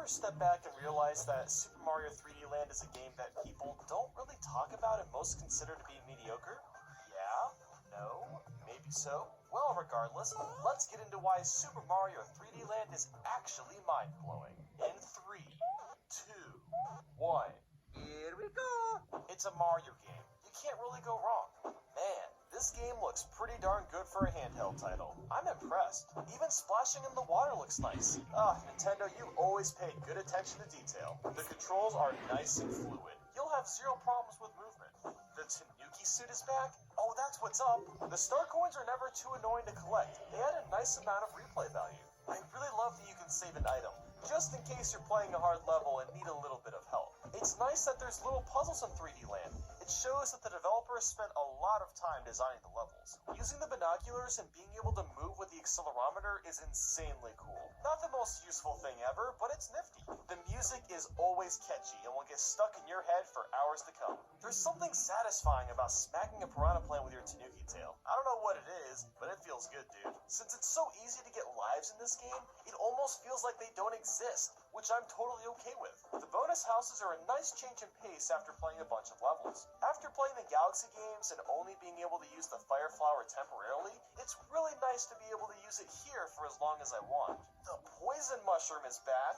ever step back and realize that Super Mario 3D Land is a game that people don't really talk about and most consider to be mediocre? Yeah? No? Maybe so? Well, regardless, let's get into why Super Mario 3D Land is actually mind-blowing. In 3, 2, 1. Here we go! It's a Mario game. You can't really go wrong. Man, this game looks pretty darn good for a handheld title. I'm impressed. Even splashing in the water looks nice. Nintendo, you always pay good attention to detail. The controls are nice and fluid. You'll have zero problems with movement. The Tanuki suit is back? Oh, that's what's up. The star coins are never too annoying to collect. They add a nice amount of replay value. I really love that you can save an item, just in case you're playing a hard level and need a little bit of help. It's nice that there's little puzzles in 3D Land. It shows that the developers spent a lot of time designing the levels. Using the binoculars and being able to move with the accelerometer is insanely cool. Not the most useful thing ever, but it's nifty. The music is always catchy and will get stuck in your head for hours to come. There's something satisfying about smacking a piranha plant with your Tanuki tail. I don't know what it is, but it feels good, dude. Since it's so easy to get lives in this game, it almost feels like they don't exist, which I'm totally okay with. The bonus houses are a nice change in pace after playing a bunch of levels. After playing the Galaxy games and only being able to use the Fire Flower temporarily, it's really nice to be able to use it here for as long as I want. The Poison Mushroom is back.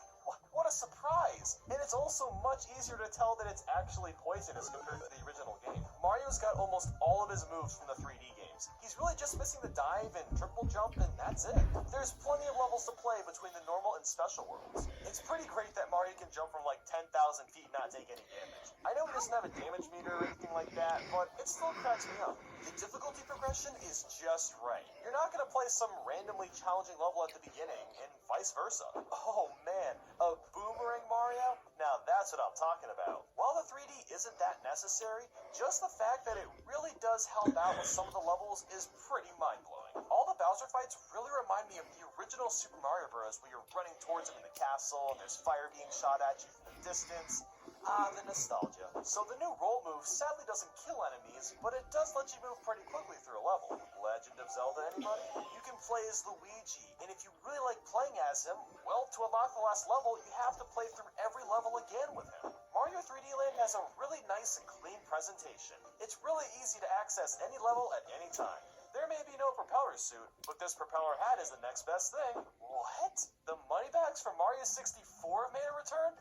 What a surprise! And it's also much easier to tell that it's actually poisonous compared to the original game. Mario's got almost all of his moves from the 3D games. He's really just missing the dive and triple jump, and that's it. There's plenty of levels to play between the normal and special worlds. It's pretty great that Mario can jump from like 10,000 feet and not take any damage. I know he doesn't have a damage meter or anything like that, but it still cracks me up. The difficulty progression is just right. You're not going to play some randomly challenging level at the beginning, and vice versa. Oh man, a boomerang Mario? Now that's what I'm talking about. While the 3D isn't that necessary, just the fact that it really does help out with some of the levels is pretty mind-blowing. All the Bowser fights really remind me of the original Super Mario Bros. Where you're running towards him in the castle and there's fire being shot at you from the distance. The nostalgia. So the new roll move sadly doesn't kill enemies, but it does let you move pretty quickly through a level. Legend of Zelda, anybody? You can play as Luigi, and if you really like playing as him, well, to unlock the last level, you have to play through every level again with him. Mario 3D Land has a really nice and clean presentation. It's really easy to access any level at any time. There may be no propeller suit, but this propeller hat is the next best thing. What? The moneybags from Mario 64 have made a return?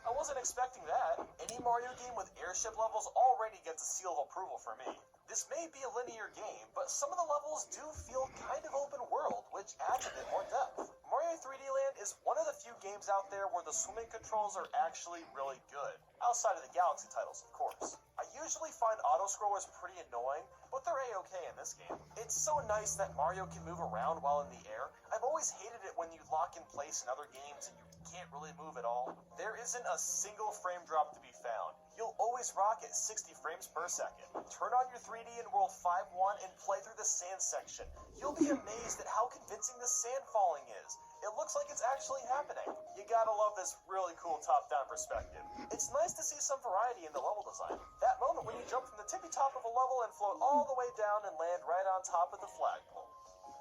I wasn't expecting that. Any Mario game with airship levels already gets a seal of approval for me. This may be a linear game, but some of the levels do feel kind of open world, which adds a bit more depth. Mario 3D Land is one of the few games out there where the swimming controls are actually really good. Outside of the Galaxy titles, of course. I usually find auto-scrollers pretty annoying, but they're a-okay in this game. It's so nice that Mario can move around while in the air. I've always hated it when you lock in place in other games and you can't really move at all. There isn't a single frame drop to be found. You'll always rock at 60 frames per second. Turn on your 3D in World 5.1 and play through the sand section. You'll be amazed at how convincing the sand falling is. It looks like it's actually happening. You gotta love this really cool top-down perspective. It's nice to see some variety in the level design. That moment when you jump from the tippy top of a level and float all the way down and land right on top of the flagpole.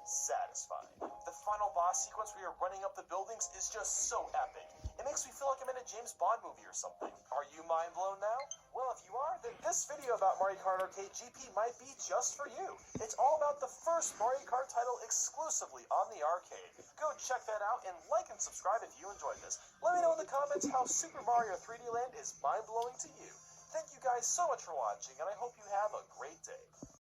Satisfying. The final boss sequence where you're running up the buildings is just so epic. It makes me feel like I'm in a James Bond movie or something. Are you mind blown now? Well, if you are, then this video about Mario Kart Arcade GP might be just for you. It's all about the first Mario Kart title exclusively on the arcade. Go check that out and like and subscribe if you enjoyed this. Let me know in the comments how Super Mario 3D Land is mind-blowing to you. Thank you guys so much for watching, and I hope you have a great day.